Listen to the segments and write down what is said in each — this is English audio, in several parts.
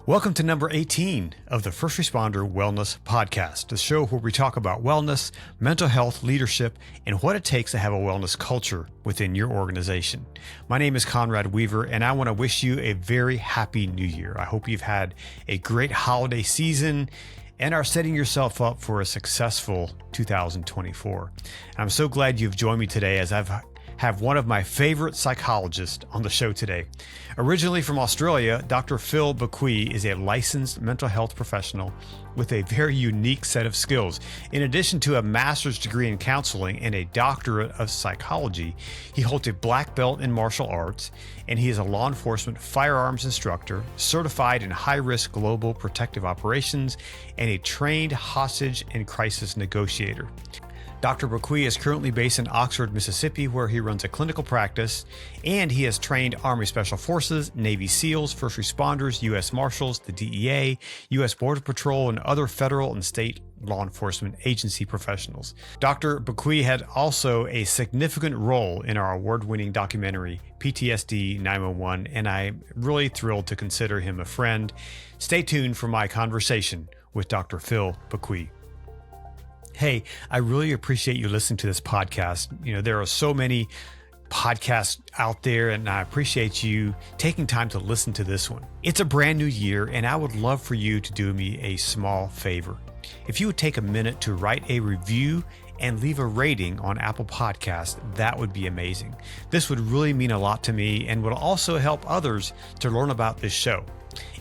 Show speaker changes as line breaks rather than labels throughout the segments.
Welcome to number 18 of the First Responder Wellness Podcast, the show where we talk about wellness, mental health, leadership, and what it takes to have a wellness culture within your organization. My name is Conrad Weaver, and I want to wish you a very happy new year. I hope you've had a great holiday season and are setting yourself up for a successful 2024. I'm so glad you've joined me today as I have one of my favorite psychologists on the show today. Originally from Australia, Dr. Phil Baquie is a licensed mental health professional with a very unique set of skills. In addition to a master's degree in counseling and a doctorate of psychology, he holds a black belt in martial arts, and he is a law enforcement firearms instructor, certified in high-risk global protective operations, and a trained hostage and crisis negotiator. Dr. Baquie is currently based in Oxford, Mississippi, where he runs a clinical practice, and he has trained Army Special Forces, Navy SEALs, first responders, U.S. Marshals, the DEA, U.S. Border Patrol, and other federal and state law enforcement agency professionals. Dr. Baquie had also a significant role in our award-winning documentary, PTSD 911, and I'm really thrilled to consider him a friend. Stay tuned for my conversation with Dr. Phil Baquie. Hey, I really appreciate you listening to this podcast. You know, there are so many podcasts out there, and I appreciate you taking time to listen to this one. It's a brand new year, and I would love for you to do me a small favor. If you would take a minute to write a review and leave a rating on Apple Podcasts, that would be amazing. This would really mean a lot to me and would also help others to learn about this show.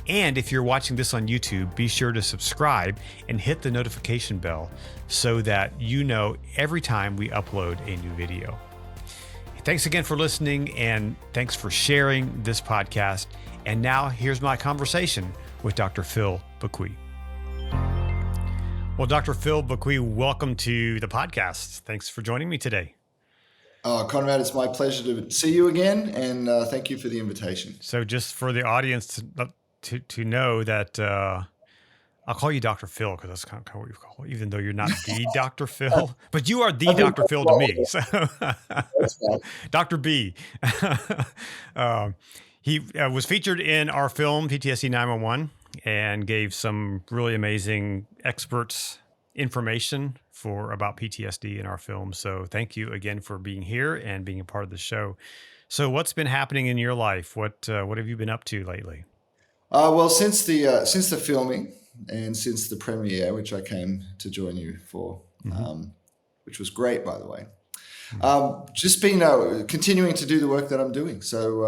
And if you're watching this on YouTube, be sure to subscribe and hit the notification bell so that you know every time we upload a new video. Thanks again for listening, and thanks for sharing this podcast. And now here's my conversation with Dr. Phil Baquie. Well, Dr. Phil Baquie, welcome to the podcast. Thanks for joining me today.
Conrad, it's my pleasure to see you again, and thank you for the invitation.
So just for the audience to know that I'll call you Dr. Phil because that's kind of what you call it, even though you're not the Dr. Phil, but you are the Dr. Phil to me. So Dr. B. He was featured in our film PTSD 911 and gave some really amazing experts information about PTSD in our film. So thank you again for being here and being a part of the show. So what's been happening in your life? What have you been up to lately?
Well, since the filming and since the premiere, which I came to join you for, which was great, by the way, just been continuing to do the work that I'm doing. So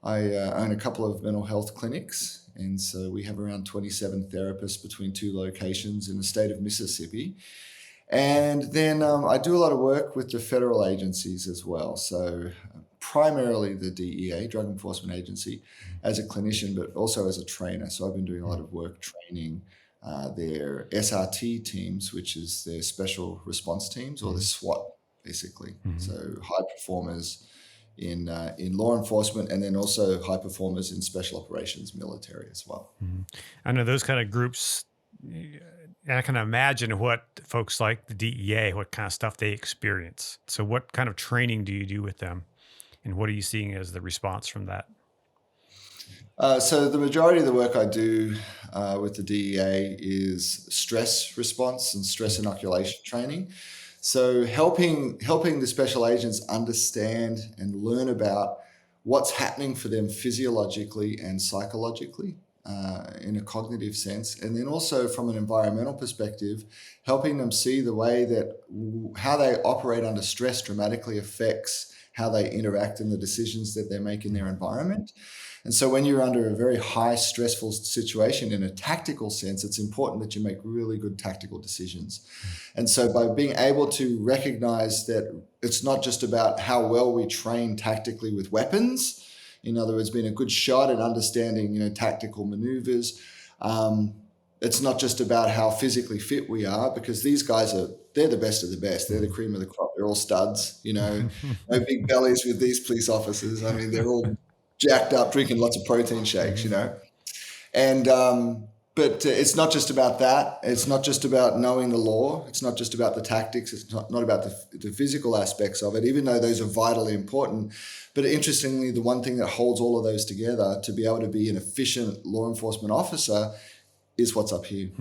I own a couple of mental health clinics, and so we have around 27 therapists between two locations in the state of Mississippi. And then I do a lot of work with the federal agencies as well. So primarily the DEA, Drug Enforcement Agency, as a clinician, but also as a trainer. So I've been doing a lot of work training their SRT teams, which is their special response teams, or the SWAT, basically. So high performers in law enforcement, and then also high performers in special operations military as well.
I know those kind of groups, and I can imagine what folks like the DEA, what kind of stuff they experience. So what kind of training do you do with them? And what are you seeing as the response from that?
So the majority of the work I do with the DEA is stress response and stress inoculation training. So helping the special agents understand and learn about what's happening for them physiologically and psychologically in a cognitive sense. And then also from an environmental perspective, helping them see the way that how they operate under stress dramatically affects how they interact and the decisions that they make in their environment. And so when you're under a very high stressful situation in a tactical sense, it's important that you make really good tactical decisions. And so by being able to recognize that it's not just about how well we train tactically with weapons, in other words, being a good shot and understanding, tactical maneuvers. It's not just about how physically fit we are, because these guys they're the best of the best. They're the cream of the crop. They're all studs, no big bellies with these police officers. I mean, they're all jacked up, drinking lots of protein shakes, And But it's not just about that. It's not just about knowing the law. It's not just about the tactics. It's not about the physical aspects of it, even though those are vitally important. But interestingly, the one thing that holds all of those together to be able to be an efficient law enforcement officer is what's up here.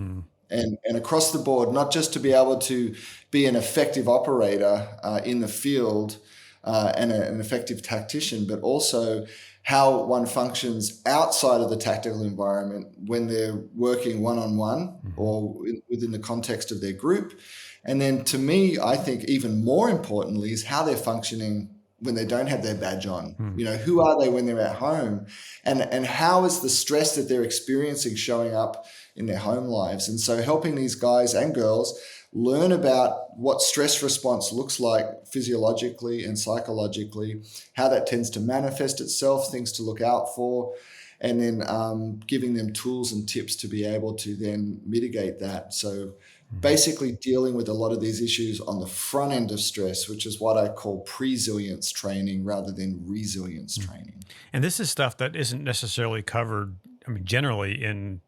And across the board, not just to be able to be an effective operator in the field and an effective tactician, but also how one functions outside of the tactical environment when they're working one-on-one or within the context of their group. And then to me, I think even more importantly is how they're functioning when they don't have their badge on. You know, who are they when they're at home? And how is the stress that they're experiencing showing up in their home lives? And so helping these guys and girls learn about what stress response looks like physiologically and psychologically, how that tends to manifest itself, things to look out for, and then giving them tools and tips to be able to then mitigate that. So basically dealing with a lot of these issues on the front end of stress, which is what I call presilience training rather than resilience training.
And this is stuff that isn't necessarily covered, I mean, generally in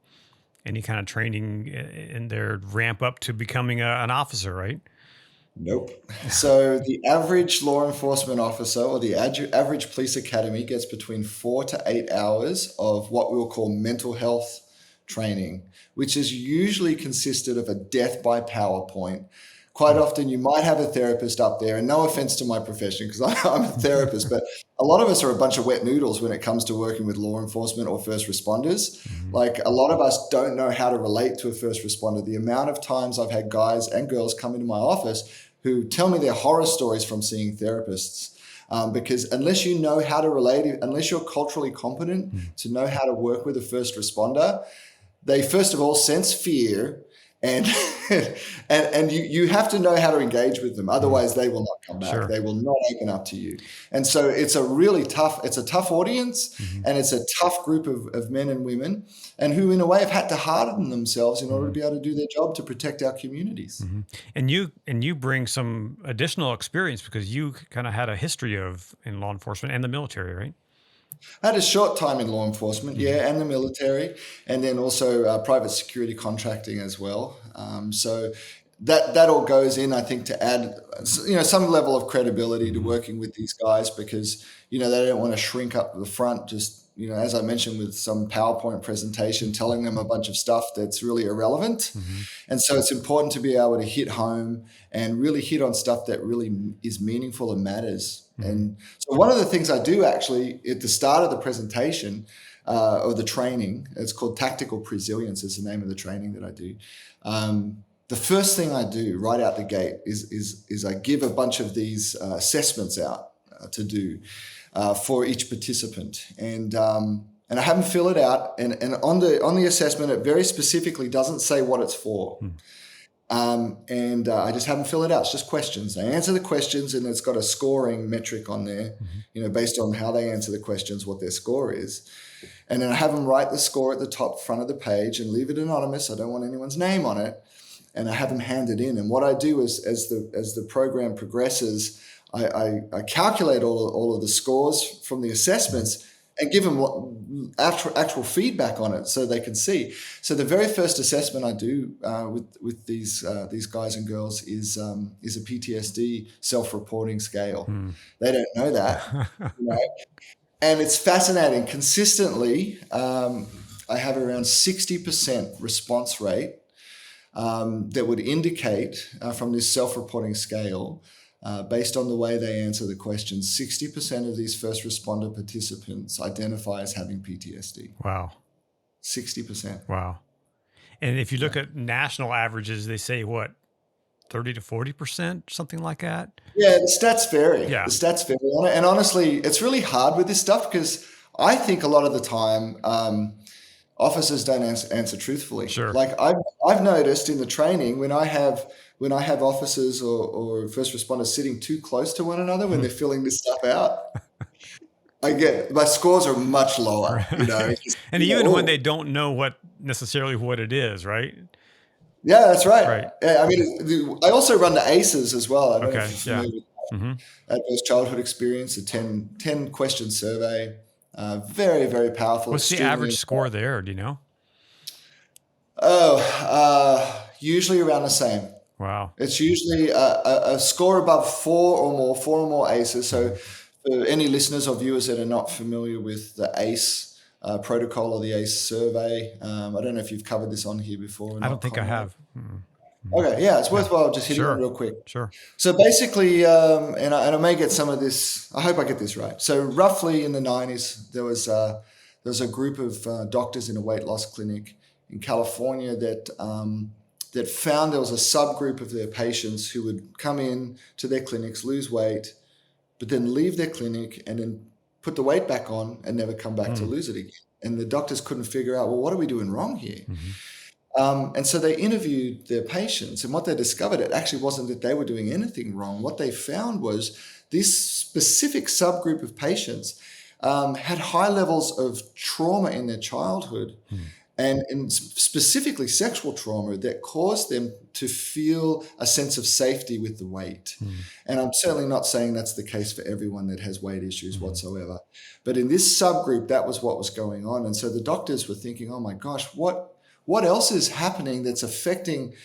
any kind of training in their ramp up to becoming an officer, right?
Nope. So the average law enforcement officer or the average police academy gets between 4 to 8 hours of what we'll call mental health training, which is usually consisted of a death by PowerPoint. Quite often you might have a therapist up there, and no offense to my profession because I'm a therapist, but a lot of us are a bunch of wet noodles when it comes to working with law enforcement or first responders. Like a lot of us don't know how to relate to a first responder. The amount of times I've had guys and girls come into my office who tell me their horror stories from seeing therapists. Because unless you know how to relate, unless you're culturally competent to know how to work with a first responder, they first of all sense fear, and and you have to know how to engage with them. Otherwise, they will not come back.
Sure.
They will not open up to you. And so it's a tough audience, and it's a tough group of men and women, and who in a way have had to harden themselves in order to be able to do their job to protect our communities.
And you bring some additional experience because you kind of had a history in law enforcement and the military, right?
I had a short time in law enforcement, and the military, and then also private security contracting as well. So that all goes in, I think, to add some level of credibility to working with these guys because they don't want to shrink up the front. Just as I mentioned, with some PowerPoint presentation, telling them a bunch of stuff that's really irrelevant. And so it's important to be able to hit home and really hit on stuff that really is meaningful and matters. And so one of the things I do actually at the start of the presentation or the training, it's called Tactical Presilience is the name of the training that I do. The first thing I do right out the gate is I give a bunch of these assessments out to do for each participant. And I have them fill it out. And on the assessment, it very specifically doesn't say what it's for. I just have them fill it out. It's just questions. They answer the questions, and it's got a scoring metric on there, based on how they answer the questions, what their score is. And then I have them write the score at the top front of the page and leave it anonymous. I don't want anyone's name on it. And I have them hand it in. And what I do is, as the program progresses, I calculate all of the scores from the assessments and give them actual feedback on it so they can see. So the very first assessment I do with these guys and girls is a PTSD self-reporting scale. They don't know that, and it's fascinating. Consistently, I have around 60% response rate that would indicate from this self-reporting scale. Based on the way they answer the questions, 60% of these first responder participants identify as having PTSD.
Wow.
60%.
Wow. And if you look at national averages, they say what, 30 to 40%, something like that?
Yeah, the stats vary.
Yeah.
The stats vary. And honestly, it's really hard with this stuff because I think a lot of the time officers don't answer truthfully.
Sure.
Like I've noticed in the training when I have officers or first responders sitting too close to one another when they're filling this stuff out, my scores are much lower.
And even when they don't know necessarily what it is, right?
Yeah, that's right.
Right.
Yeah, I mean, I also run the ACEs as well. I don't know if you're familiar with Adverse Childhood Experience, a 10 question survey. Very, very powerful.
What's the average score there? Do you know?
Usually around the same.
Wow.
It's usually a score above four or more aces. So for any listeners or viewers that are not familiar with the ACE protocol or the ACE survey, I don't know if you've covered this on here before or
I
not,
don't think I
Conrad.
have.
Okay, yeah, it's
Yeah.
worthwhile just hitting on
Sure.
real quick.
Sure.
So basically, and I may get some of this. I hope I get this right. So roughly in the 90s, there was a group of doctors in a weight loss clinic in California that found there was a subgroup of their patients who would come in to their clinics, lose weight, but then leave their clinic and then put the weight back on and never come back to lose it again. And the doctors couldn't figure out, well, what are we doing wrong here? And so they interviewed their patients, and what they discovered, it actually wasn't that they were doing anything wrong. What they found was this specific subgroup of patients had high levels of trauma in their childhood, and specifically sexual trauma that caused them to feel a sense of safety with the weight. And I'm certainly not saying that's the case for everyone that has weight issues whatsoever. But in this subgroup, that was what was going on. And so the doctors were thinking, oh my gosh, what else is happening that's affecting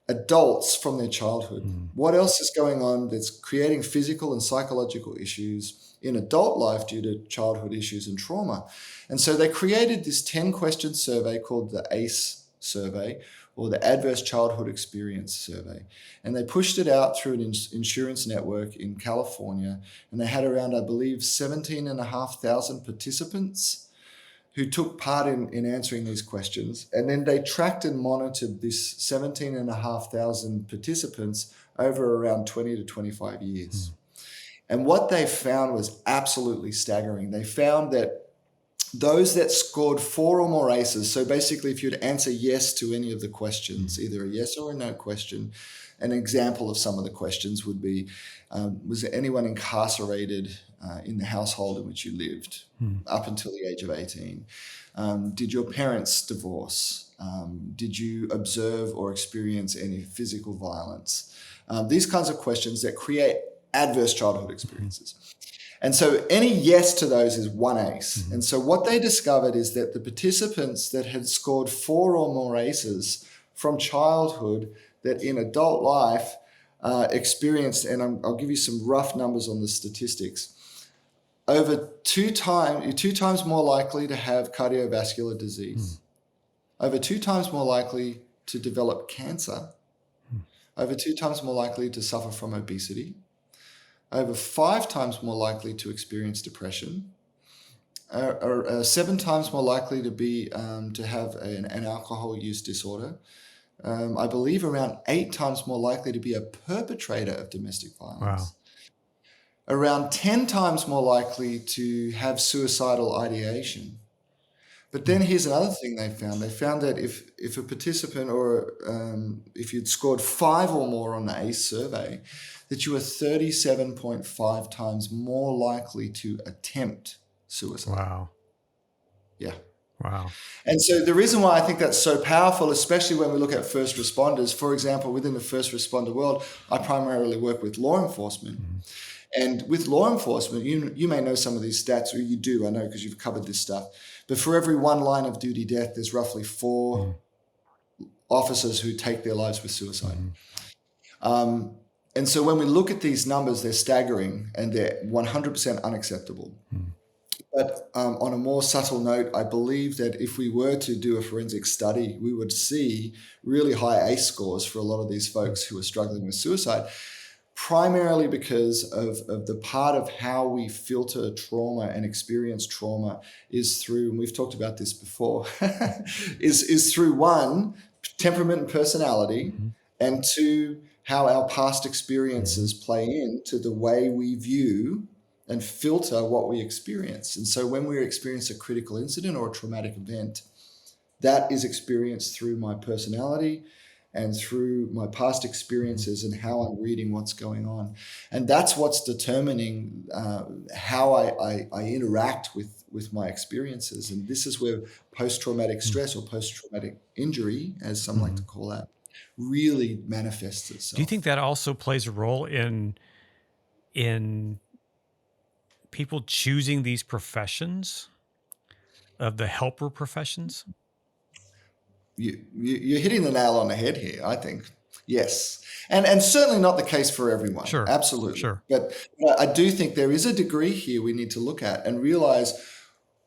adults from their childhood? What else is going on that's creating physical and psychological issues in adult life due to childhood issues and trauma? And so they created this 10-question survey called the ACE survey, or the Adverse Childhood Experience Survey. And they pushed it out through an insurance network in California. And they had around, I believe, 17,500 participants who took part in answering these questions. And then they tracked and monitored this 17,500 participants over around 20 to 25 years. And what they found was absolutely staggering. They found that those that scored 4 or more aces, so basically if you'd answer yes to any of the questions, either a yes or a no question, an example of some of the questions would be, was there anyone incarcerated in the household in which you lived up until the age of 18? Did your parents divorce? Did you observe or experience any physical violence? These kinds of questions that create adverse childhood experiences. And so any yes to those is 1 ace. And so what they discovered is that the participants that had scored 4 or more aces from childhood that in adult life experienced, and I'll give you some rough numbers on the statistics, over you're 2 times more likely to have cardiovascular disease, over 2 times more likely to develop cancer, over 2 times more likely to suffer from obesity, over 5 times more likely to experience depression, 7 times more likely to have an alcohol use disorder. I believe around 8 times more likely to be a perpetrator of domestic violence. Wow. Around 10 times more likely to have suicidal ideation. But then here's another thing they found. They found that if a participant or if you'd scored 5 or more on the ACE survey, that you were 37.5 times more likely to attempt suicide.
Wow.
Yeah.
Wow.
And so the reason why I think that's so powerful, especially when we look at first responders, for example, within the first responder world, I primarily work with law enforcement. And with law enforcement, you may know some of these stats, or you do, I know, because you've covered this stuff. But for every 1 line of duty death, there's roughly 4 officers who take their lives with suicide. And so when we look at these numbers, they're staggering and they're 100% unacceptable. But on a more subtle note, I believe that if we were to do a forensic study, we would see really high ACE scores for a lot of these folks who are struggling with suicide, primarily because of the part of how we filter trauma and experience trauma is through, and we've talked about this before, is through 1, temperament and personality, and 2, how our past experiences play into the way we view and filter what we experience. And so when we experience a critical incident or a traumatic event, that is experienced through my personality and through my past experiences and how I'm reading what's going on. And that's what's determining how I interact with my experiences. And this is where post-traumatic stress or post-traumatic injury, as some like to call that, really manifests itself.
Do you think that also plays a role in people choosing these professions of the helper professions?
you're hitting the nail on the head here, I think. Yes. And certainly not the case for everyone.
Sure.
Absolutely.
Sure.
But I do think there is a degree here we need to look at and realize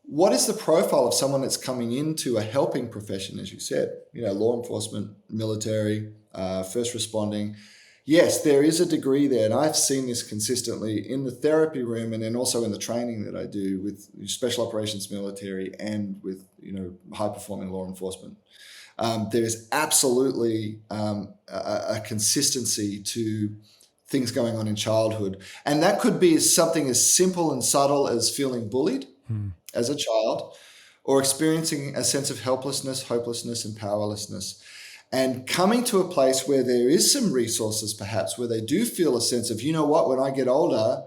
what is the profile of someone that's coming into a helping profession, as you said, law enforcement, military, first responding. Yes, there is a degree there, and I've seen this consistently in the therapy room and then also in the training that I do with special operations military and with high-performing law enforcement. There is absolutely a consistency to things going on in childhood, and that could be something as simple and subtle as feeling bullied as a child, or experiencing a sense of helplessness, hopelessness, and powerlessness. And coming to a place where there is some resources, perhaps, where they do feel a sense of, when I get older,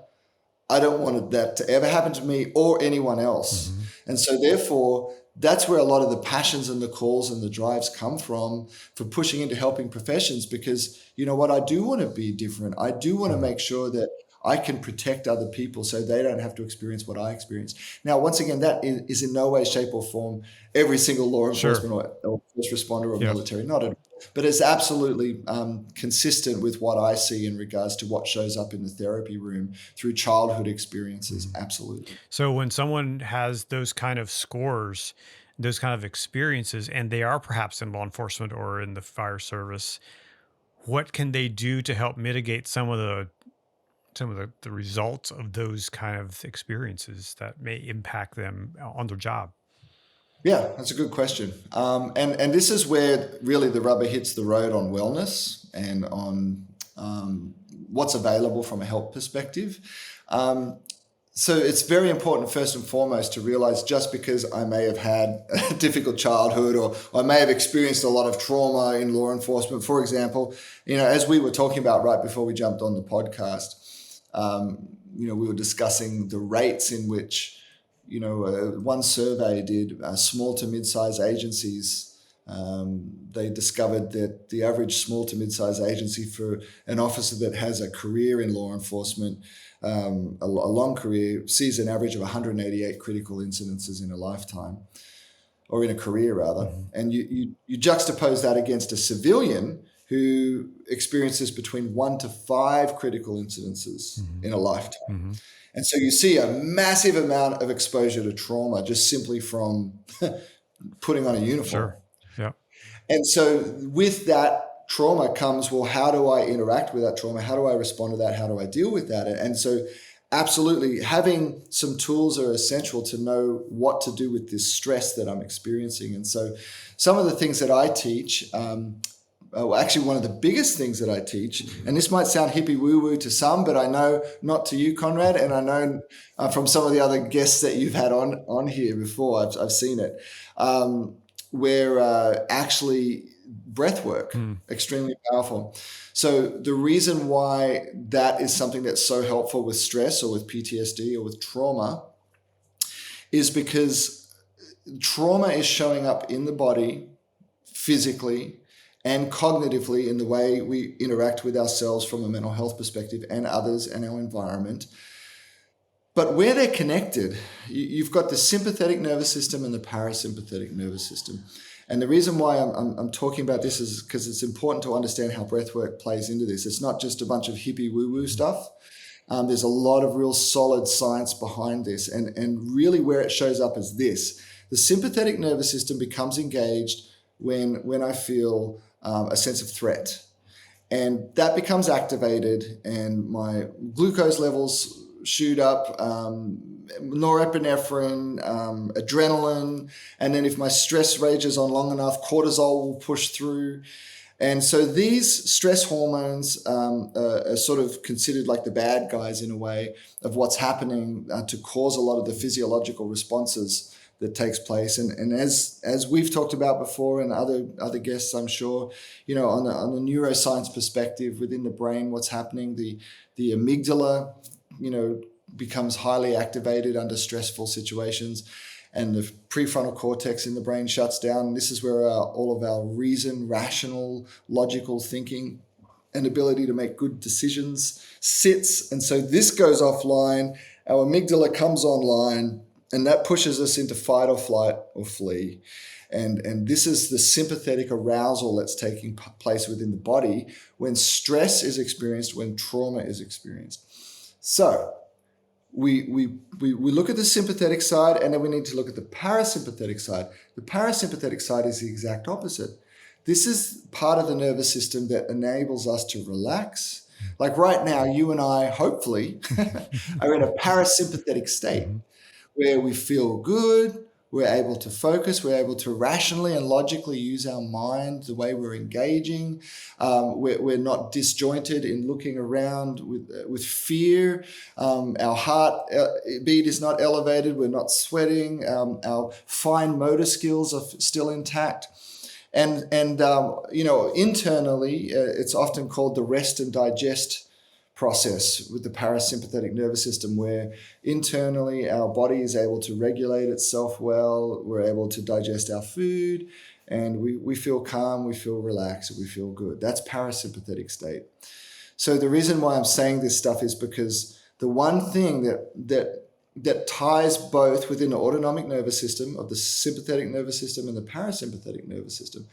I don't want that to ever happen to me or anyone else. Mm-hmm. And so therefore, that's where a lot of the passions and the calls and the drives come from for pushing into helping professions, because I do want to be different. I do want to make sure that I can protect other people so they don't have to experience what I experienced. Now, once again, that is in no way, shape, or form every single law enforcement or first responder or military, not at all. But it's absolutely consistent with what I see in regards to what shows up in the therapy room through childhood experiences. Mm-hmm. Absolutely.
So when someone has those kind of scores, those kind of experiences, and they are perhaps in law enforcement or in the fire service, what can they do to help mitigate some of the results of those kind of experiences that may impact them on their job?
Yeah, that's a good question. And this is where really the rubber hits the road on wellness and on what's available from a health perspective. So it's very important, first and foremost, to realize just because I may have had a difficult childhood or I may have experienced a lot of trauma in law enforcement, for example, as we were talking about right before we jumped on the podcast, we were discussing the rates in which, one survey did small to mid-size agencies. They discovered that the average small to mid-size agency for an officer that has a career in law enforcement, a long career, sees an average of 188 critical incidences in a lifetime, or in a career rather. Mm-hmm. And you juxtapose that against a civilian who experiences between 1 to 5 critical incidences in a lifetime. Mm-hmm. And so you see a massive amount of exposure to trauma just simply from putting on a uniform.
Sure. Yeah.
And so with that trauma comes, well, how do I interact with that trauma? How do I respond to that? How do I deal with that? And so absolutely having some tools are essential to know what to do with this stress that I'm experiencing. And so some of the things that I teach, actually, one of the biggest things that I teach, and this might sound hippie woo-woo to some, but I know not to you, Conrad, and I know from some of the other guests that you've had on here before, I've seen it, where actually breath work, extremely powerful. So the reason why that is something that's so helpful with stress or with PTSD or with trauma is because trauma is showing up in the body physically and cognitively in the way we interact with ourselves from a mental health perspective and others and our environment. But where they're connected, you've got the sympathetic nervous system and the parasympathetic nervous system. And the reason why I'm talking about this is because it's important to understand how breathwork plays into this. It's not just a bunch of hippie woo-woo stuff. There's a lot of real solid science behind this. And really where it shows up is this. The sympathetic nervous system becomes engaged when I feel a sense of threat. And that becomes activated and my glucose levels shoot up, norepinephrine, adrenaline, and then if my stress rages on long enough, cortisol will push through. And so these stress hormones are sort of considered like the bad guys in a way of what's happening to cause a lot of the physiological responses that takes place. And as we've talked about before and other guests, I'm sure, on the neuroscience perspective within the brain, what's happening, the amygdala, becomes highly activated under stressful situations, and the prefrontal cortex in the brain shuts down. This is where all of our reason, rational, logical thinking and ability to make good decisions sits. And so this goes offline, our amygdala comes online, and that pushes us into fight or flight or flee. And this is the sympathetic arousal that's taking place within the body when stress is experienced, when trauma is experienced. So we look at the sympathetic side, and then we need to look at the parasympathetic side. The parasympathetic side is the exact opposite. This is part of the nervous system that enables us to relax. Like right now, you and I, hopefully, are in a parasympathetic state where we feel good, we're able to focus, we're able to rationally and logically use our mind the way we're engaging. We're not disjointed in looking around with fear. Our heart beat is not elevated, we're not sweating. Our fine motor skills are still intact. And internally, it's often called the rest and digest process with the parasympathetic nervous system, where internally our body is able to regulate itself well, we're able to digest our food, and we feel calm, we feel relaxed, we feel good. That's parasympathetic state. So the reason why I'm saying this stuff is because the one thing that ties both within the autonomic nervous system of the sympathetic nervous system and the parasympathetic nervous system,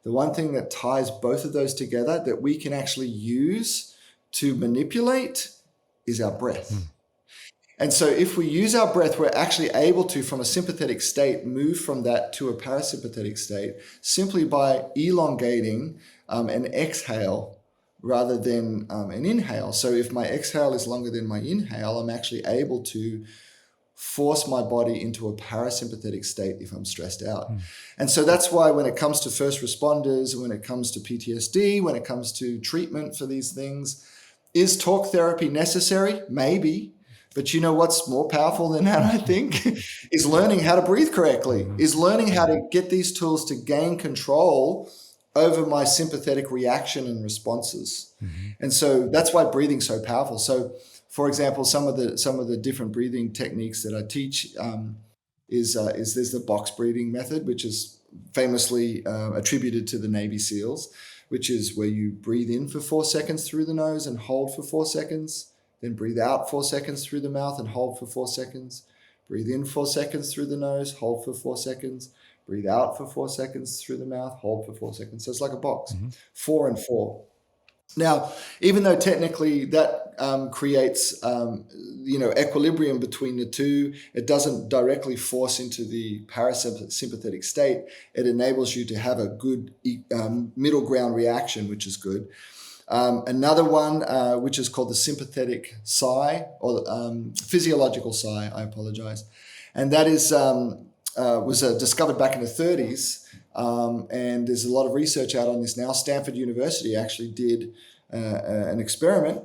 the one thing that ties both of those together that we can actually use to manipulate is our breath. And so if we use our breath, we're actually able to, from a sympathetic state, move from that to a parasympathetic state simply by elongating an exhale rather than an inhale. So if my exhale is longer than my inhale, I'm actually able to force my body into a parasympathetic state if I'm stressed out. And so that's why when it comes to first responders, when it comes to PTSD, when it comes to treatment for these things, is talk therapy necessary? Maybe. But you know what's more powerful than that, I think, is learning how to breathe correctly, is learning how to get these tools to gain control over my sympathetic reaction and responses. And so that's why breathing's so powerful. So, for example, some of the different breathing techniques that I teach is there's the box breathing method, which is famously attributed to the Navy SEALs, which is where you breathe in for 4 seconds through the nose and hold for 4 seconds, then breathe out 4 seconds through the mouth and hold for 4 seconds, breathe in 4 seconds through the nose, hold for 4 seconds, breathe out for 4 seconds through the mouth, hold for 4 seconds. So it's like a box, 4 and 4. Now, even though technically that creates, equilibrium between the two, it doesn't directly force into the parasympathetic state. It enables you to have a good middle ground reaction, which is good. Another one, which is called the sympathetic sigh, or physiological sigh, I apologize. And that is was discovered back in the 30s. And there's a lot of research out on this now. Stanford University actually did an experiment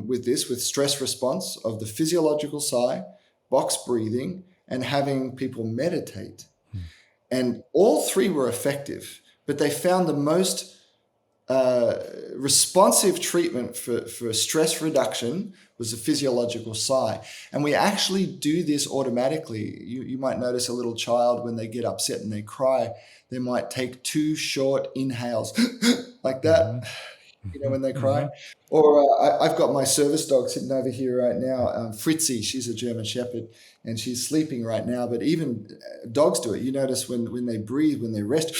with stress response of the physiological sigh, box breathing, and having people meditate. And all three were effective, but they found the most responsive treatment for stress reduction was the physiological sigh. And we actually do this automatically. You might notice a little child, when they get upset and they cry, they might take 2 short inhales like that, when they cry. Or I've got my service dog sitting over here right now, Fritzi. She's a German Shepherd, and she's sleeping right now. But even dogs do it. You notice when they breathe, when they rest,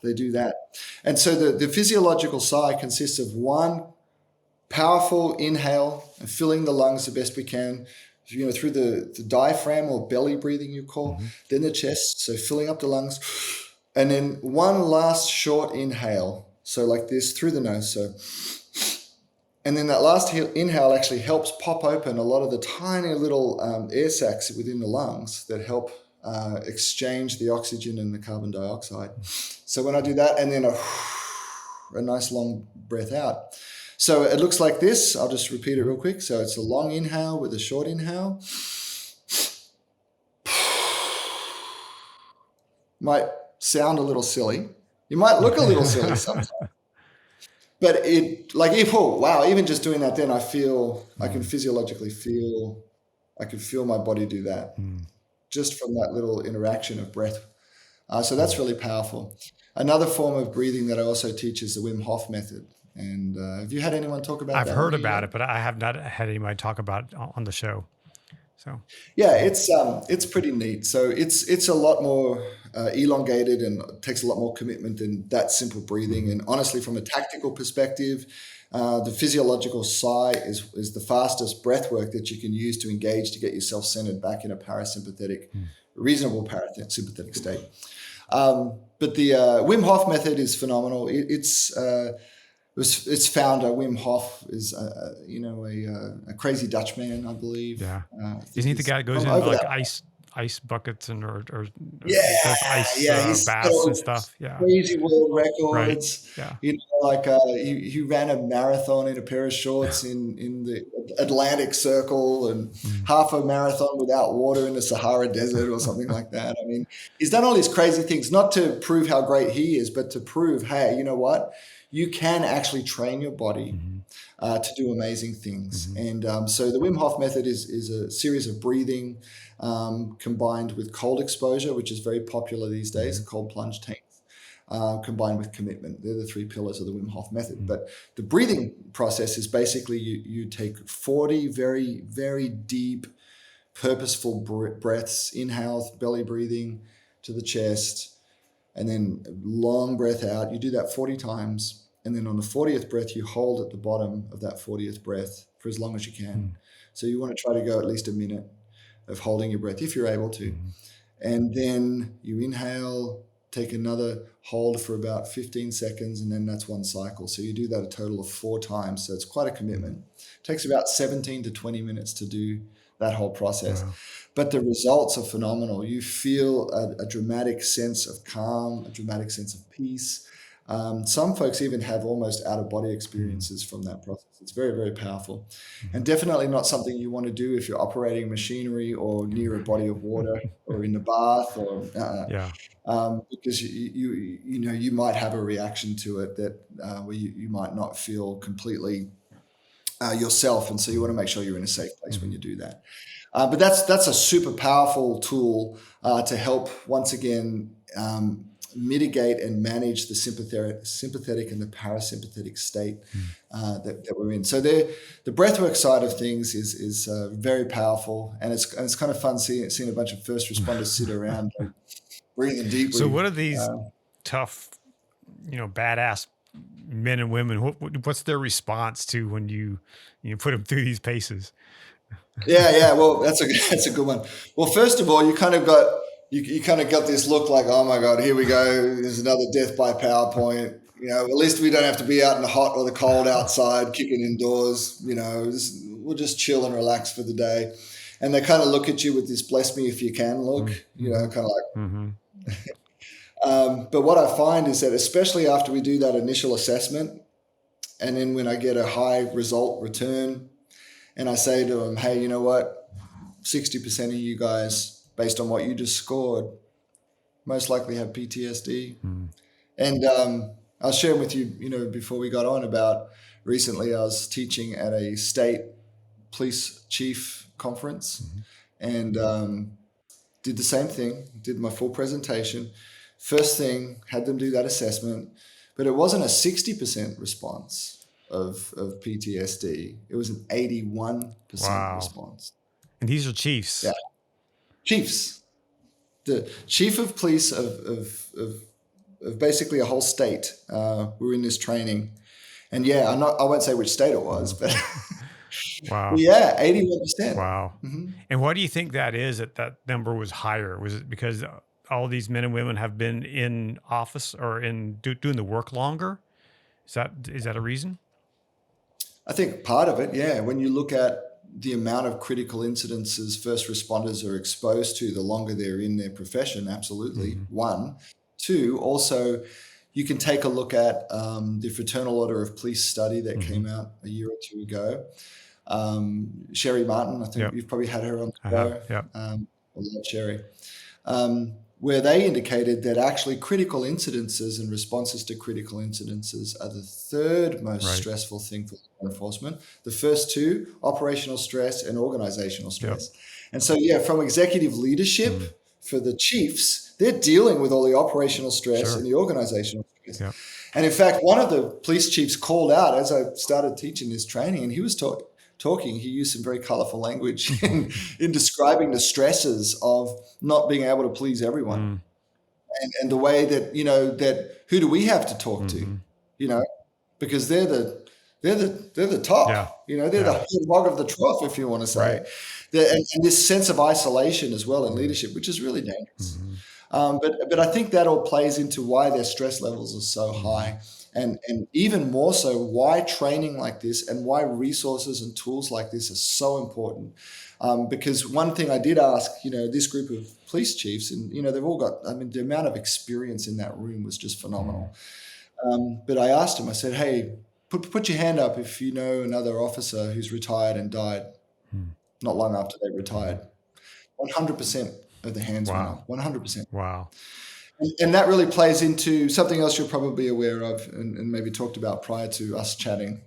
they do that. And so the physiological sigh consists of one powerful inhale and filling the lungs the best we can, through the diaphragm, or belly breathing you call, then the chest, so filling up the lungs, and then one last short inhale, so like this through the nose, and then that last inhale actually helps pop open a lot of the tiny little air sacs within the lungs that help exchange the oxygen and the carbon dioxide. So when I do that, and then a nice long breath out. So it looks like this. I'll just repeat it real quick. So it's a long inhale with a short inhale. Might sound a little silly. You might look a little silly sometimes. But even just doing that, then I can physiologically feel, I can feel my body do that just from that little interaction of breath. So that's really powerful. Another form of breathing that I also teach is the Wim Hof method. And have you had anyone talk about that?
I've heard about it, but I have not had anybody talk about it on the show. So
yeah, it's pretty neat. So it's a lot more elongated and takes a lot more commitment than that simple breathing. And honestly, from a tactical perspective, the physiological sigh is the fastest breath work that you can use to engage to get yourself centered back in a parasympathetic, reasonable parasympathetic state. But the Wim Hof method is phenomenal. Its founder, Wim Hof, is a crazy Dutchman, I believe.
Yeah, isn't he the guy that goes into like ice buckets and or does ice
he's
baths and stuff? Yeah,
crazy world
right.
records.
Yeah,
he ran a marathon in a pair of shorts in the Atlantic Circle, and half a marathon without water in the Sahara Desert or something like that. I mean, he's done all these crazy things, not to prove how great he is, but to prove, hey, you know what? You can actually train your body to do amazing things. And so the Wim Hof method is a series of breathing combined with cold exposure, which is very popular these days, cold plunge tanks, combined with commitment. They're the three pillars of the Wim Hof method. But the breathing process is basically you take 40 very, very deep, purposeful breaths, inhale, belly breathing to the chest, and then a long breath out. You do that 40 times. And then on the 40th breath, you hold at the bottom of that 40th breath for as long as you can. So you want to try to go at least a minute of holding your breath if you're able to. And then you inhale, take another hold for about 15 seconds, and then that's one cycle. So you do that a total of 4 times. So it's quite a commitment. It takes about 17 to 20 minutes to do that whole process. Wow. But the results are phenomenal. You feel a dramatic sense of calm, a dramatic sense of peace. Some folks even have almost out-of-body experiences from that process. It's very, very powerful, and definitely not something you want to do if you're operating machinery or near a body of water or in the bath, or because you might have a reaction to it that where you might not feel completely yourself, and so you want to make sure you're in a safe place when you do that. But that's a super powerful tool to help once again. Mitigate and manage the sympathetic and the parasympathetic state that we're in. So the breathwork side of things is very powerful, and it's kind of fun seeing a bunch of first responders sit around like, breathing deeply.
So what are these tough, badass men and women? What's their response to when you put them through these paces?
Yeah. Well, that's a good one. Well, first of all, you kind of got this look like, oh my God, here we go. There's another death by PowerPoint. At least we don't have to be out in the hot or the cold outside, kicking indoors. We'll just chill and relax for the day. And they kind of look at you with this "bless me if you can" look. Kind of like. But what I find is that, especially after we do that initial assessment, and then when I get a high result return, and I say to them, hey, you know what? 60% of you guys, based on what you just scored, most likely have PTSD. And I was sharing with you, before we got on, about recently I was teaching at a state police chief conference and did the same thing, did my full presentation. First thing, had them do that assessment, but it wasn't a 60% response of PTSD. It was an 81% response.
And these are chiefs.
Yeah. Chiefs, the chief of police of basically a whole state were in this training, and I won't say which state it was, but
wow,
81%.
Wow. And why do you think that is? That number was higher? Was it because all these men and women have been in office or in doing the work longer? Is that a reason?
I think part of it, yeah. When you look at the amount of critical incidences first responders are exposed to, the longer they're in their profession, absolutely. 1. 2, also, you can take a look at the Fraternal Order of Police study that came out a year or 2 ago. Sherry Martin, I think you've probably had her on the show. I love Sherry. Where they indicated that actually critical incidences and responses to critical incidences are the third most stressful thing for law enforcement. The first 2, operational stress and organizational stress. And so, from executive leadership for the chiefs, they're dealing with all the operational stress and the organizational stress. And in fact, one of the police chiefs called out as I started teaching this training, and he was talking, he used some very colorful language in describing the stresses of not being able to please everyone. and the way that, that who do we have to talk to, because they're the top,
Yeah.
they're the hog of the trough, if you want to say.
Right.
And this sense of isolation as well in leadership, which is really dangerous. But I think that all plays into why their stress levels are so high, and even more so why training like this and why resources and tools like this are so important. Because one thing I did ask, this group of police chiefs, and they've all got, the amount of experience in that room was just phenomenal. But I asked them, I said, hey, put your hand up if you know another officer who's retired and died not long after they retired. 100% of the hands went up. 100%.
Wow.
And that really plays into something else you're probably aware of, and maybe talked about prior to us chatting,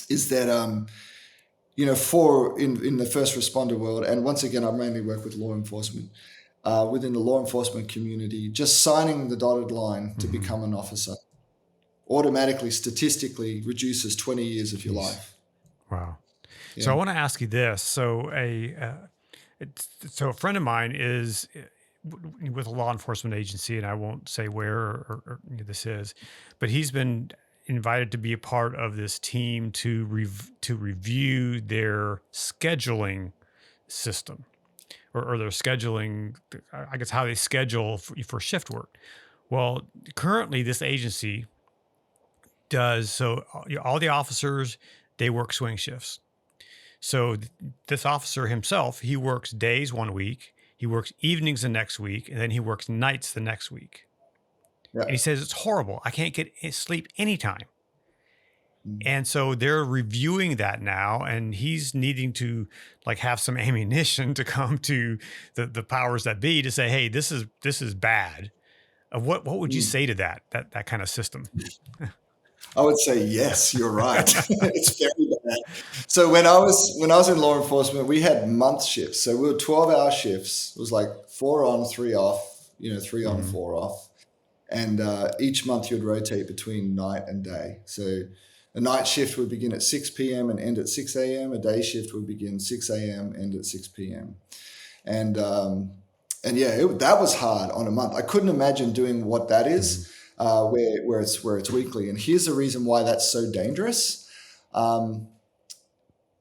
is that in the first responder world, and once again, I mainly work with law enforcement, within the law enforcement community, just signing the dotted line to become an officer automatically, statistically reduces 20 years of your life.
Wow. Yeah. So I want to ask you this. So a friend of mine is with a law enforcement agency, and I won't say where or this is, but he's been invited to be a part of this team to review their scheduling system or their scheduling, I guess, how they schedule for shift work. Well, currently this agency does, so all the officers, they work swing shifts. So this officer himself, he works days one week, he works evenings the next week, and then he works nights the next week. Yeah. And he says, it's horrible. I can't get sleep anytime. And so they're reviewing that now, and he's needing to have some ammunition to come to the powers that be to say, hey, this is bad. What would you say to that kind of system?
I would say, yes, you're right. It's very bad. So when I was in law enforcement, we had month shifts. So we were 12-hour shifts. It was like 4 on, 3 off, 3 on, 4 off. And each month you'd rotate between night and day. So a night shift would begin at 6 p.m. and end at 6 a.m. A day shift would begin 6 a.m., end at 6 p.m. And yeah, that was hard on a month. I couldn't imagine doing what that is. Where it's weekly. And here's the reason why that's so dangerous,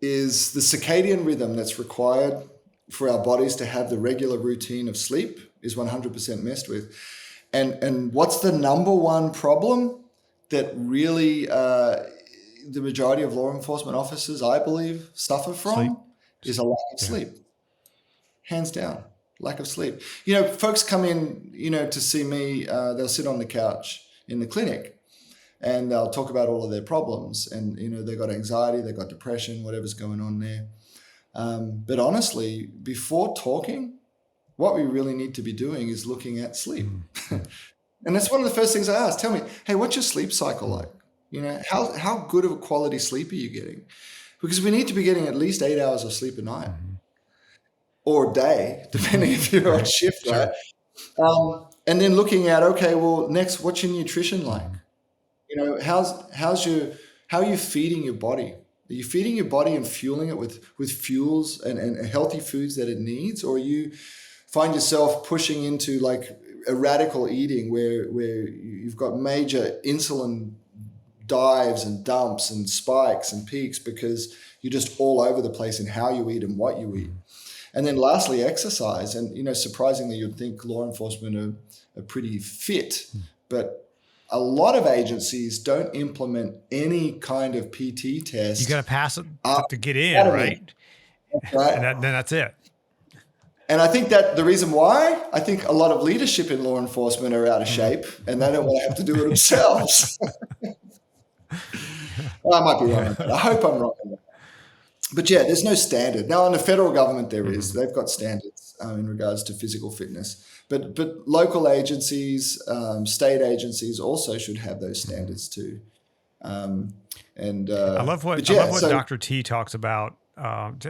is the circadian rhythm that's required for our bodies to have the regular routine of sleep is 100% messed with. And what's the number one problem that really the majority of law enforcement officers, I believe, suffer from is a lack of sleep. Hands down. Lack of sleep. Folks come in, to see me, they'll sit on the couch in the clinic and they'll talk about all of their problems. And, they've got anxiety, they've got depression, whatever's going on there. But honestly, before talking, what we really need to be doing is looking at sleep. And that's one of the first things I ask. Tell me, hey, what's your sleep cycle like? How good of a quality sleep are you getting? Because we need to be getting at least 8 hours of sleep a night. Or day, depending if you're on shift, right? And then looking at, okay, well, next, what's your nutrition like? How are you feeding your body? Are you feeding your body and fueling it with fuels and healthy foods that it needs? Or you find yourself pushing into a radical eating where you've got major insulin dives and dumps and spikes and peaks because you're just all over the place in how you eat and what you eat. And then lastly, exercise. And, surprisingly, you'd think law enforcement are pretty fit, but a lot of agencies don't implement any kind of PT test.
You got to pass it to get in, right?
Right.
And then that's it.
And I think that the reason why, I think a lot of leadership in law enforcement are out of shape and they don't want to have to do it themselves. Well, I might be wrong, but I hope I'm wrong. But yeah, there's no standard. Now, in the federal government, there is. They've got standards in regards to physical fitness. But local agencies, state agencies also should have those standards too. I
love what Dr. T talks about.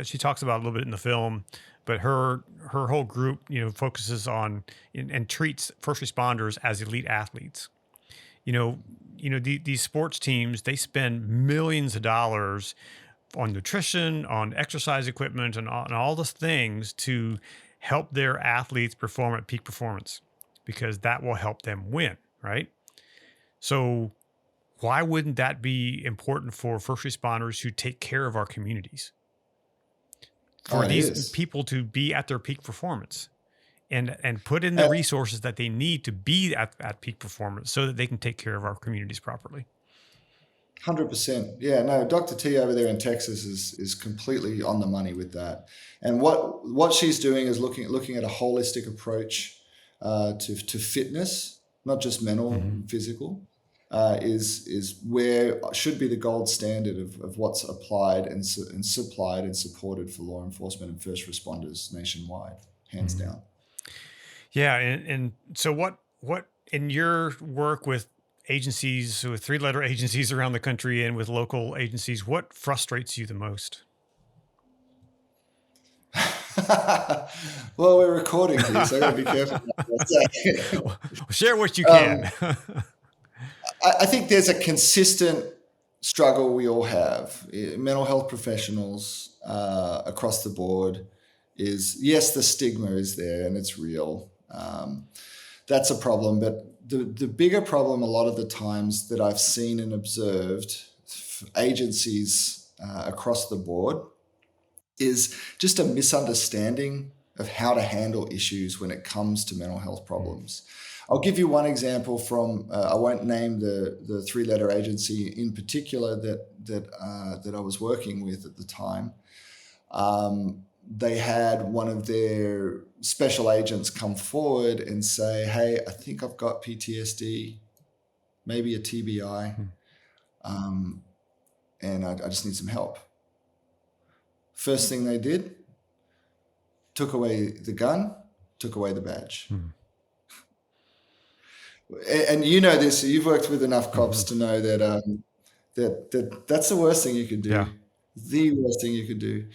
She talks about a little bit in the film, but her whole group, focuses on and treats first responders as elite athletes. These sports teams, they spend millions of dollars on nutrition, on exercise equipment, and on all those things to help their athletes perform at peak performance. because that will help them win, right? So why wouldn't that be important for first responders who take care of our communities? For
Oh, it
these
is.
people to be at their peak performance and put in the
And
resources that they need to be at peak performance so that they can take care of our communities properly.
100%. Yeah, no, Dr. T over there in Texas is completely on the money with that. And what she's doing is looking at a holistic approach to fitness, not just mental and physical, is where should be the gold standard of what's applied and supplied and supported for law enforcement and first responders nationwide, hands down.
Yeah, and so what in your work with agencies, with three-letter agencies around the country and with local agencies, what frustrates you the most?
Well, we're recording here, so I got to be careful what I say.
Share what you can.
I think there's a consistent struggle we all have. Mental health professionals across the board is, yes, the stigma is there and it's real. That's a problem. But the bigger problem a lot of the times that I've seen and observed agencies across the board is just a misunderstanding of how to handle issues when it comes to mental health problems. I'll give you one example from, I won't name the three-letter agency in particular that I was working with at the time. They had one of their special agents come forward and say, hey, I think I've got PTSD, maybe a TBI, and I just need some help. First thing they did, took away the gun, took away the badge. And you know this, you've worked with enough cops to know that that's the worst thing you could do.
Yeah.
The worst thing you could do.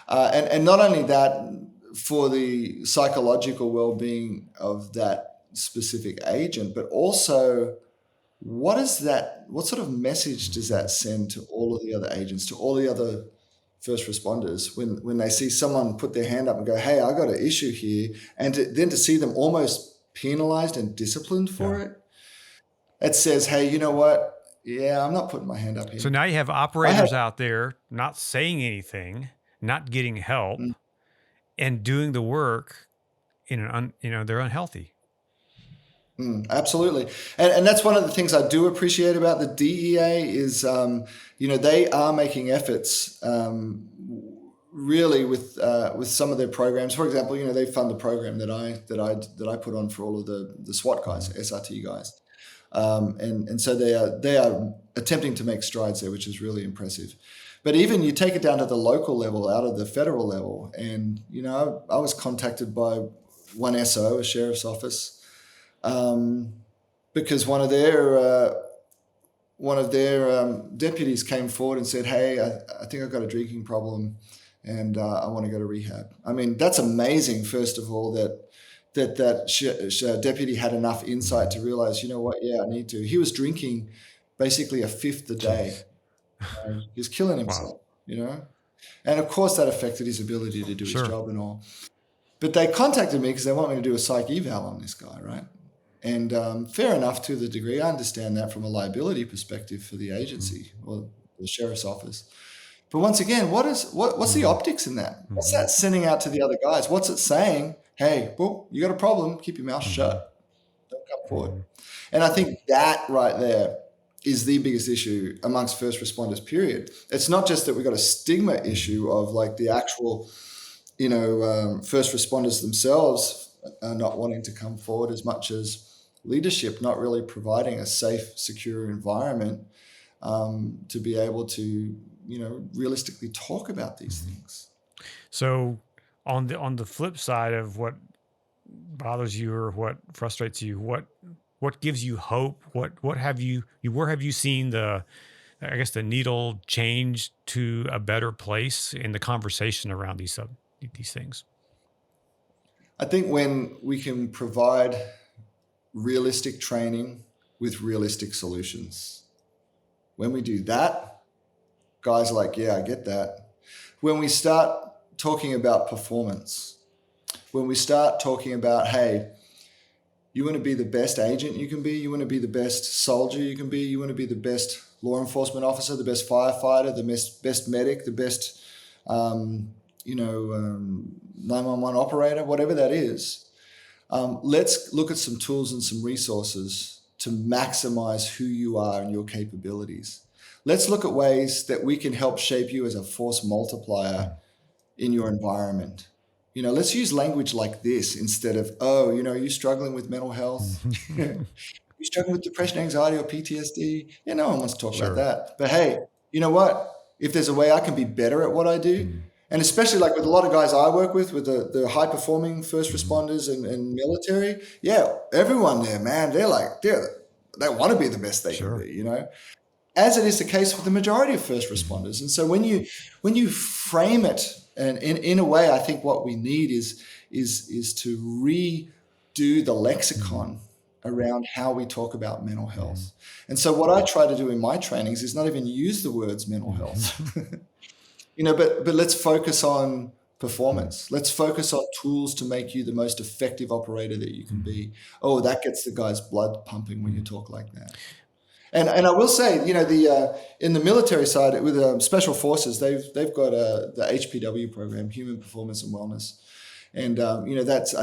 And not only that, for the psychological well-being of that specific agent, but also what sort of message does that send to all of the other agents, to all the other first responders when they see someone put their hand up and go, hey, I got an issue here, and then to see them almost penalized and disciplined for it, it says, hey, you know what? Yeah, I'm not putting my hand up here.
So now you have operators out there not saying anything, not getting help, and doing the work they're unhealthy.
Absolutely. And that's one of the things I do appreciate about the DEA is, they are making efforts really with some of their programs. For example, they fund the program that I put on for all of the SWAT guys, SRT guys. And so they are attempting to make strides there, which is really impressive. But even you take it down to the local level, out of the federal level, and I was contacted by one SO, a sheriff's office, because one of their deputies came forward and said, "Hey, I think I've got a drinking problem, and I want to go to rehab." I mean, that's amazing. First of all, that deputy had enough insight to realize, you know what? Yeah, I need to. He was drinking basically a fifth a day. He was killing himself, and of course that affected his ability to do his job and all. But they contacted me because they want me to do a psych eval on this guy, right? And fair enough to the degree. I understand that from a liability perspective for the agency or the sheriff's office. But once again, what's the optics in that? What's that sending out to the other guys? What's it saying? Hey, well, you got a problem. Keep your mouth shut. Don't come forward. And I think that right there is the biggest issue amongst first responders, period. It's not just that we've got a stigma issue of like the actual, first responders themselves not wanting to come forward as much as leadership not really providing a safe, secure environment to be able to, realistically talk about these things.
So on the flip side of what bothers you or what frustrates you, what gives you hope? Where have you seen the needle change to a better place in the conversation around these things?
I think when we can provide realistic training with realistic solutions, when we do that, guys are like, yeah, I get that. When we start talking about performance, when we start talking about, hey, You want to be the best agent you can be. You want to be the best soldier you can be. You want to be the best law enforcement officer, the best firefighter, the best medic, the best, 911 operator, whatever that is. Let's look at some tools and some resources to maximize who you are and your capabilities. Let's look at ways that we can help shape you as a force multiplier in your environment. Let's use language like this instead of, you're struggling with mental health. You're struggling with depression, anxiety, or PTSD. Yeah, no one wants to talk about that. But hey, you know what? If there's a way I can be better at what I do, and especially like with a lot of guys I work with the high performing first responders and military, everyone there, man, they want to be the best they can be, as it is the case with the majority of first responders. And so when you frame it, and in a way, I think what we need is to redo the lexicon around how we talk about mental health. And so what I try to do in my trainings is not even use the words mental health, but let's focus on performance. Let's focus on tools to make you the most effective operator that you can be. Oh, that gets the guy's blood pumping when you talk like that. And I will say, in the military side with special forces, they've got the HPW program, Human Performance and Wellness, and I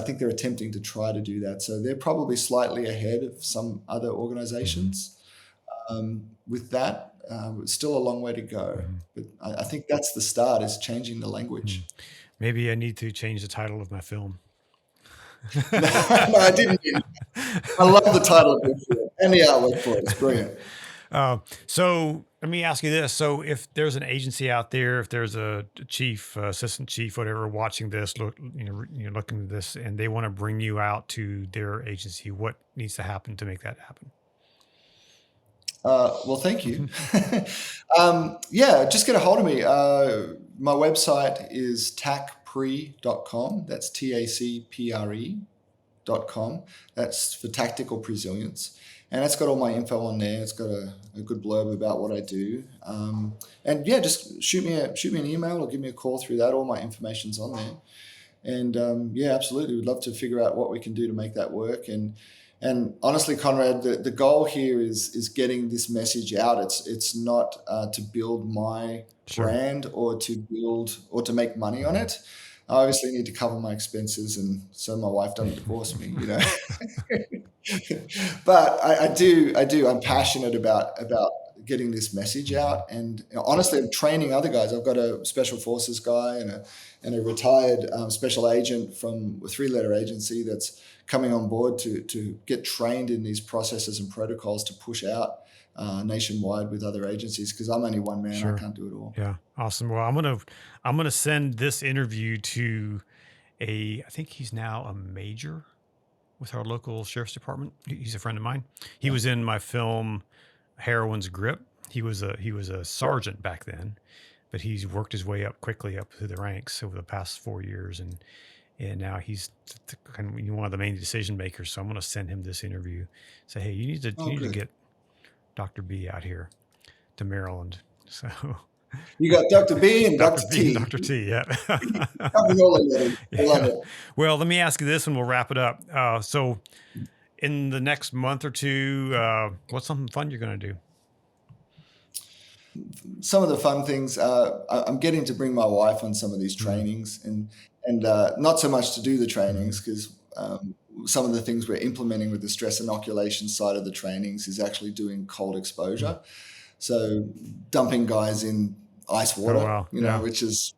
think they're attempting to try to do that. So they're probably slightly ahead of some other organizations with that. It's still a long way to go, but I think that's the start, is changing the language.
Maybe I need to change the title of my film.
No, I didn't. I love the title of it and the artwork for it. It's brilliant.
So let me ask you this. So if there's an agency out there, if there's a chief, assistant chief, whatever, watching this, looking at this, and they want to bring you out to their agency, what needs to happen to make that happen?
Well, thank you. Just get a hold of me. My website is tacpre.com. That's TACPRE.com. That's for tactical resilience. And it's got all my info on there. It's got a good blurb about what I do. Just shoot me an email or give me a call through that. All my information's on there. And absolutely, we'd love to figure out what we can do to make that work. And honestly, Conrad, the goal here is getting this message out. It's not to build my brand or to make money on it. I obviously need to cover my expenses, and so my wife doesn't divorce me, But I do. I'm passionate about getting this message out. And honestly, I'm training other guys. I've got a special forces guy and a retired special agent from a 3-letter agency that's coming on board to get trained in these processes and protocols to push out nationwide with other agencies, because I'm only one man. I can't do it all.
Yeah. Awesome. Well, I'm gonna send this interview to I think he's now a major with our local sheriff's department. He's a friend of mine. He was in my film Heroine's Grip. He was a sergeant back then, but he's worked his way up quickly up through the ranks over the past 4 years, and now he's kind of one of the main decision makers. So I'm going to send him this interview. Say, hey, you need to get Dr. B out here to Maryland. So
you got Dr. B and Dr. T.
Dr. T, yeah. Well, let me ask you this, and we'll wrap it up. So in the next month or two, what's something fun you're going to do?
Some of the fun things, I'm getting to bring my wife on some of these trainings, and not so much to do the trainings, because some of the things we're implementing with the stress inoculation side of the trainings is actually doing cold exposure. So dumping guys in ice water, which is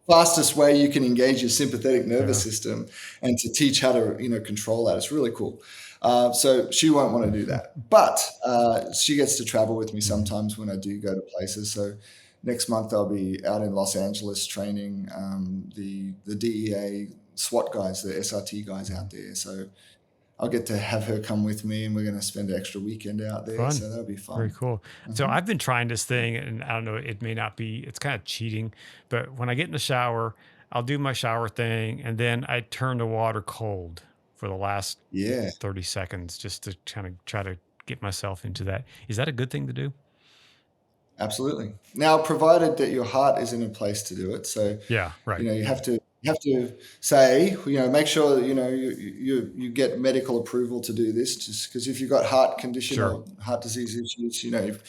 fastest way you can engage your sympathetic nervous system, and to teach how to, control that. It's really cool. So she won't want to do that, but she gets to travel with me sometimes when I do go to places. So next month I'll be out in Los Angeles training the DEA SWAT guys, the SRT guys out there. So I'll get to have her come with me, and we're going to spend an extra weekend out there. Fun. So that'll be fun.
Very cool. So I've been trying this thing, and I don't know, it may not be, it's kind of cheating, but when I get in the shower, I'll do my shower thing, and then I turn the water cold for the last 30 seconds just to kind of try to get myself into that. Is that a good thing to do?
Absolutely. Now, provided that your heart is in a place to do it. So,
yeah, right.
You have have to say, make sure, you get medical approval to do this, just because if you've got heart condition
Sure.
or heart disease issues, if you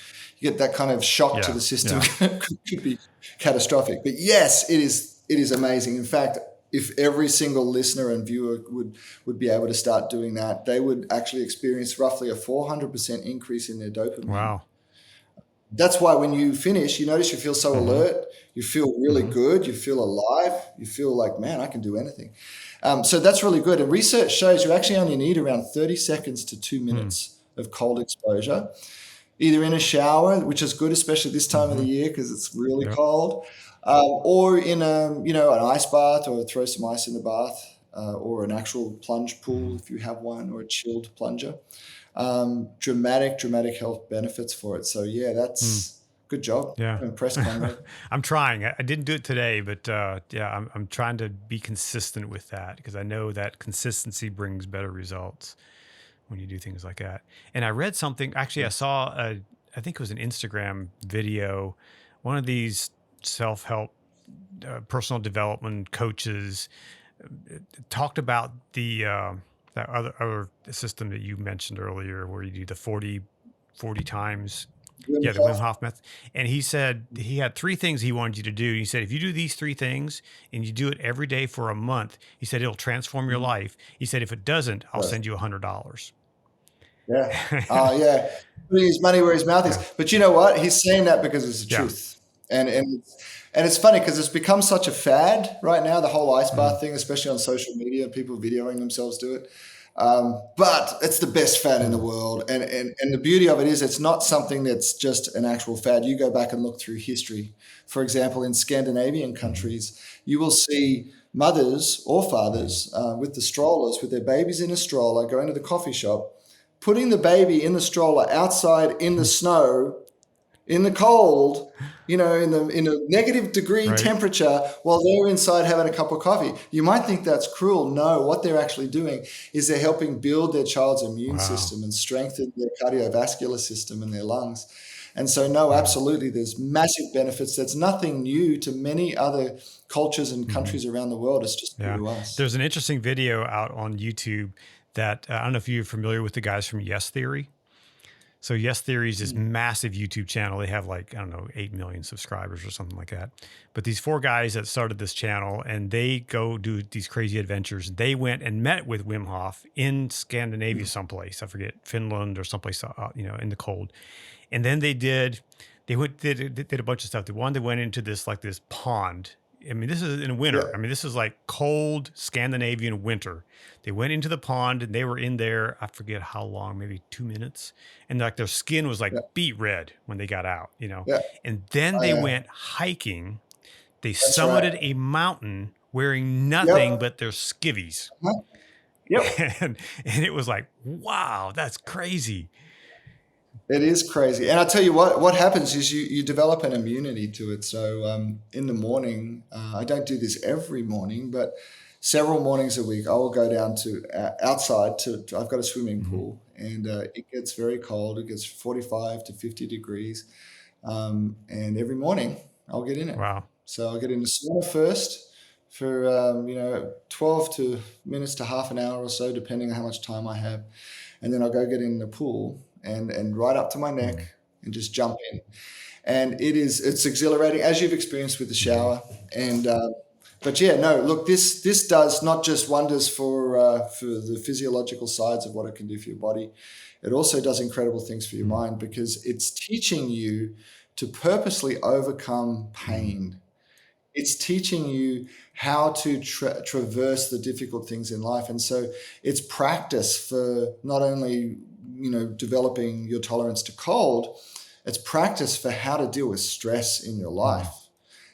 get that kind of shock to
Yeah.
the system,
Yeah.
could be catastrophic. But yes, it is amazing. In fact, if every single listener and viewer would be able to start doing that, they would actually experience roughly a 400% increase in their dopamine.
Wow.
That's why when you finish, you notice you feel so alert, you feel really good, you feel alive, you feel like, man, I can do anything. So that's really good. And research shows you actually only need around 30 seconds to 2 minutes of cold exposure, either in a shower, which is good, especially this time of the year because it's really cold, or in an ice bath, or throw some ice in the bath, or an actual plunge pool if you have one, or a chilled plunger. Dramatic health benefits for it. So yeah, that's good job.
Yeah.
I'm impressed, Conrad.
I'm trying. I didn't do it today, but yeah, I'm trying to be consistent with that because I know that consistency brings better results when you do things like that. And I read something, actually, I saw, I think it was an Instagram video, one of these self-help, personal development coaches talked about that other system that you mentioned earlier where you do the 40 times. Yeah, the Wim Hof method. And he said he had 3 things he wanted you to do. He said, if you do these 3 things and you do it every day for a month, he said, it'll transform your life. He said, if it doesn't, I'll send you $100.
Yeah. Yeah. Putting his money where his mouth is. But you know what? He's saying that because it's the truth. And it's funny because it's become such a fad right now, the whole ice bath thing, especially on social media, people videoing themselves do it. But it's the best fad in the world. And the beauty of it is it's not something that's just an actual fad. You go back and look through history. For example, in Scandinavian countries, you will see mothers or fathers with the strollers, with their babies in a stroller, going to the coffee shop, putting the baby in the stroller outside in the snow, in the cold, in a negative degree temperature while they're inside having a cup of coffee. You might think that's cruel. No, what they're actually doing is they're helping build their child's immune system and strengthen their cardiovascular system and their lungs. And so, no, absolutely, there's massive benefits. That's nothing new to many other cultures and countries around the world. It's just new to us.
There's an interesting video out on YouTube that I don't know if you're familiar with the guys from Yes Theory. So Yes Theory is this massive YouTube channel. They have 8 million subscribers or something like that. But these 4 guys that started this channel, and they go do these crazy adventures. They went and met with Wim Hof in Scandinavia someplace. I forget, Finland or someplace, in the cold. And then they did a bunch of stuff. They went into this pond. I mean, this is in winter. I mean, this is like cold Scandinavian winter. They went into the pond and they were in there, I forget how long, maybe 2 minutes. And their skin was beet red when they got out, And then they went hiking. They summited a mountain wearing nothing but their skivvies. And it was like, wow, that's crazy.
It is crazy. And I'll tell you what happens is you develop an immunity to it. So in the morning, I don't do this every morning, but several mornings a week, I will go down to outside I've got a swimming pool, and it gets very cold. It gets 45 to 50 degrees. And every morning I'll get in it.
Wow.
So I'll get in the sauna first for, 12 minutes to half an hour or so, depending on how much time I have. And then I'll go get in the pool and right up to my neck and just jump in. And it's exhilarating, as you've experienced with the shower. And but yeah, no, look, this does not just wonders for the physiological sides of what it can do for your body. It also does incredible things for your mind, because it's teaching you to purposely overcome pain. It's teaching you how to traverse the difficult things in life. And so it's practice for not only, developing your tolerance to cold, it's practice for how to deal with stress in your life,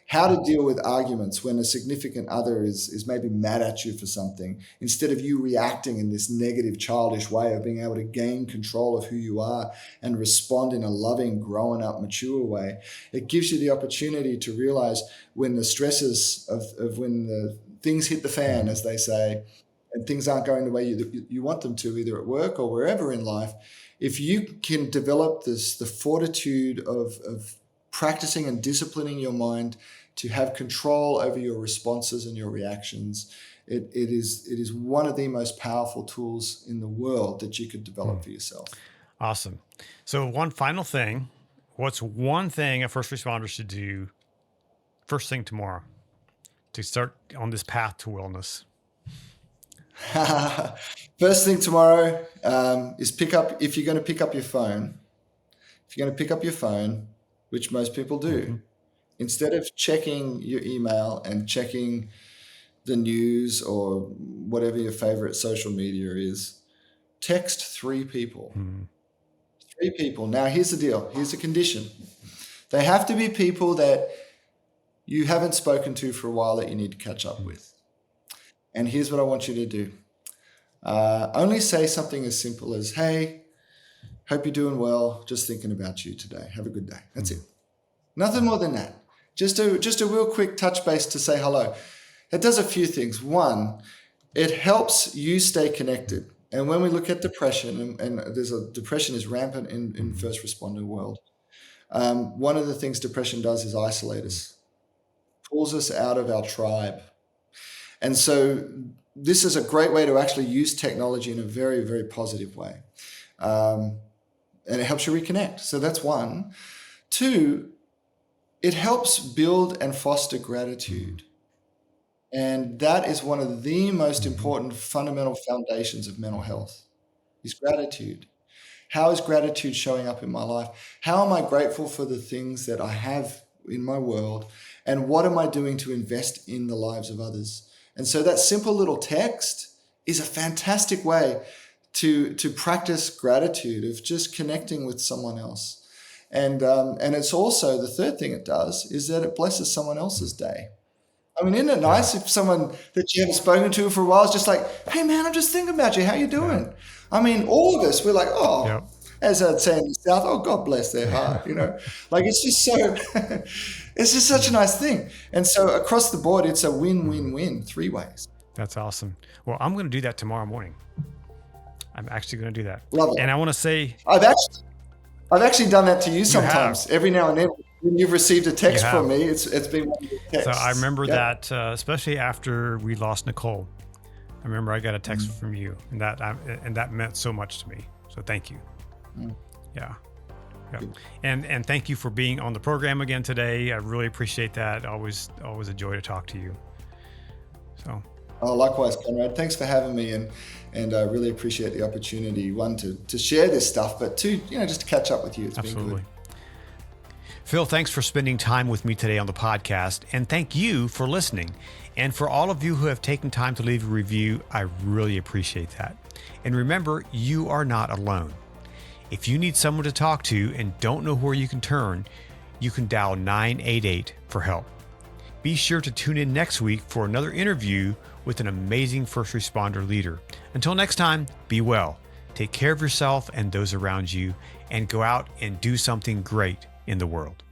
how to deal with arguments when a significant other is maybe mad at you for something, instead of you reacting in this negative, childish way, of being able to gain control of who you are and respond in a loving, grown up, mature way. It gives you the opportunity to realize when the stresses of when the things hit the fan, as they say, and things aren't going the way you want them to, either at work or wherever in life, if you can develop the fortitude of practicing and disciplining your mind to have control over your responses and your reactions. It is one of the most powerful tools in the world that you could develop for yourself.
Awesome. So one final thing, what's one thing a first responder should do first thing tomorrow to start on this path to wellness?
First thing tomorrow is if you're going to pick up your phone, which most people do, instead of checking your email and checking the news or whatever your favorite social media is, text 3 people. 3 people. Now, here's the deal. Here's the condition. They have to be people that you haven't spoken to for a while that you need to catch up with. And here's what I want you to do. Only say something as simple as, hey, hope you're doing well. Just thinking about you today. Have a good day. That's it. Nothing more than that. Just a real quick touch base to say hello. It does a few things. One, it helps you stay connected. And when we look at depression, and depression is rampant in first responder world, one of the things depression does is isolate us, pulls us out of our tribe. And so this is a great way to actually use technology in a very, very positive way. And it helps you reconnect. So that's one. 2, it helps build and foster gratitude. And that is one of the most important fundamental foundations of mental health, is gratitude. How is gratitude showing up in my life? How am I grateful for the things that I have in my world? And what am I doing to invest in the lives of others? And so that simple little text is a fantastic way to practice gratitude, of just connecting with someone else. And it's also, the third thing it does is that it blesses someone else's day. I mean, isn't it nice if someone that you haven't spoken to for a while is just like, hey man, I'm just thinking about you. How you doing? I mean, all of us, we're like, as I'd say in the South, oh, God bless their heart, Like, it's just so, it's just such a nice thing. And so across the board, it's a win-win-win 3 ways.
That's awesome. Well, I'm going to do that tomorrow morning. I'm actually going to do that.
Love it.
And I want to say,
I've actually done that to you sometimes. Every now and then, when you've received a text from me, it's been one of your texts.
So I remember that, especially after we lost Nicole. I remember I got a text from you, and that meant so much to me. So thank you. Yeah. And thank you for being on the program again today. I really appreciate that. Always a joy to talk to you. So.
Oh, likewise, Conrad. Thanks for having me, and I really appreciate the opportunity, 1, to share this stuff, but 2, just to catch up with you. It's been good.
Phil, thanks for spending time with me today on the podcast, and thank you for listening. And for all of you who have taken time to leave a review, I really appreciate that. And remember, you are not alone. If you need someone to talk to and don't know where you can turn, you can dial 988 for help. Be sure to tune in next week for another interview with an amazing first responder leader. Until next time, be well, take care of yourself and those around you, and go out and do something great in the world.